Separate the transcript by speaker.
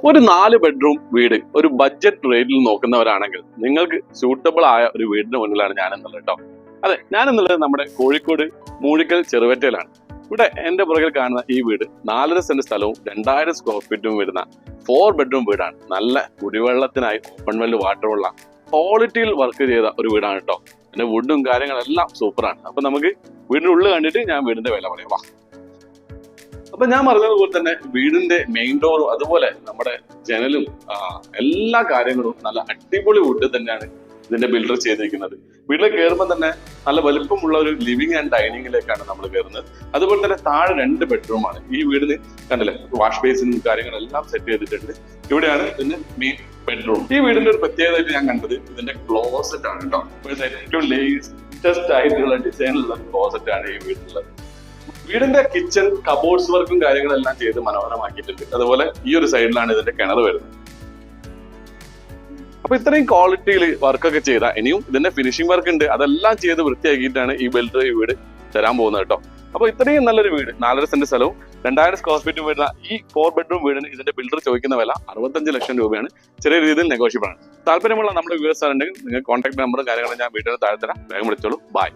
Speaker 1: ഒരു 4 ബെഡ്റൂം വീട് ഒരു ബഡ്ജറ്റ് റേറ്റിൽ നോക്കുന്നവരാണെങ്കിൽ നിങ്ങൾക്ക് സൂട്ടബിൾ ആയ ഒരു വീടിന് മുന്നിലാണ് ഞാനെന്നുള്ളത് കേട്ടോ. അതെ, ഞാനെന്നുള്ളത് നമ്മുടെ കോഴിക്കോട് മൂഴിക്കൽ ചെറുവറ്റയിലാണ്. ഇവിടെ എന്റെ പുറകിൽ കാണുന്ന ഈ വീട് 4.5 സെന്റ് സ്ഥലവും 2000 സ്ക്വയർ ഫീറ്റും വരുന്ന 4 ബെഡ്റൂം വീടാണ്. നല്ല കുടിവെള്ളത്തിനായി ഓപ്പൺ വെൽ വാട്ടറുള്ള ക്വാളിറ്റിയിൽ വർക്ക് ചെയ്ത ഒരു വീടാണ് കേട്ടോ. പിന്നെ വുഡും കാര്യങ്ങളെല്ലാം സൂപ്പറാണ്. അപ്പൊ നമുക്ക് വീടിന്റെ ഉള്ളിൽ കണ്ടിട്ട് ഞാൻ വീടിന്റെ വില പറയാം. അപ്പൊ ഞാൻ പറഞ്ഞതുപോലെ തന്നെ വീടിന്റെ മെയിൻ ഡോറും അതുപോലെ നമ്മുടെ ജനലും എല്ലാ കാര്യങ്ങളും നല്ല അടിപൊളി വുഡ് തന്നെയാണ് ഇതിന്റെ ബിൽഡർ ചെയ്തിരിക്കുന്നത്. വീട്ടിൽ കയറുമ്പോൾ തന്നെ നല്ല വലുപ്പമുള്ള ഒരു ലിവിംഗ് ആൻഡ് ഡൈനിങ്ങിലേക്കാണ് നമ്മൾ കയറുന്നത്. അതുപോലെ തന്നെ താഴെ 2 ബെഡ്റൂമാണ്. ഈ വീടിന് കണ്ടില്ലേ, വാഷ് ബേസിനും കാര്യങ്ങളെല്ലാം സെറ്റ് ചെയ്തിട്ടുണ്ട്. ഇവിടെയാണ് ഇതിന്റെ മെയിൻ ബെഡ്റൂം. ഈ വീടിന്റെ ഒരു പ്രത്യേകതയായിട്ട് ഞാൻ കണ്ടത് ഇതിന്റെ ക്ലോസറ്റ് ആണ് കേട്ടോ. ഏറ്റവും ലേറ്റസ്റ്റ് ആയിട്ടുള്ള ഡിസൈനിലുള്ള ക്ലോസറ്റ് ആണ് ഈ വീട്ടിലുള്ളത്. വീടിന്റെ കിച്ചൺ കബോർഡ്സ് വർക്കും കാര്യങ്ങളെല്ലാം ചെയ്ത് മനോഹരമാക്കിയിട്ടുണ്ട്. അതുപോലെ ഈ ഒരു സൈഡിലാണ് ഇതിന്റെ കിണർ വരുന്നത്. അപ്പൊ ഇത്രയും ക്വാളിറ്റിയിൽ വർക്കൊക്കെ ചെയ്ത ഇനിയും ഇതിന്റെ ഫിനിഷിംഗ് വർക്ക് ഉണ്ട്. അതെല്ലാം ചെയ്ത് വൃത്തിയാക്കിയിട്ടാണ് ഈ ബിൽഡർ ഈ വീട് തരാൻ പോകുന്നത് കേട്ടോ. അപ്പൊ ഇത്രയും നല്ലൊരു വീട് 4.5 സെന്റ് സ്ഥലവും 2000 സ്ക്വയർ ഫീറ്റും വരുന്ന ഈ 4 ബെഡ്റൂം വീടിന് ഇതിന്റെ ബിൽഡർ ചോദിക്കുന്ന വില 65 ലക്ഷം രൂപയാണ്. ചെറിയ രീതിയിൽ നെഗോഷ്യബിൾ ആണ്. താല്പര്യമുള്ള നമ്മുടെ വ്യൂവേഴ്സ് ഉണ്ടെങ്കിൽ നിങ്ങൾ കോൺടാക്ട് നമ്പറും കാര്യങ്ങളും ഞാൻ വീഡിയോയിൽ താഴെ തരാം. വേഗം വിളിച്ചോളൂ. ബൈ.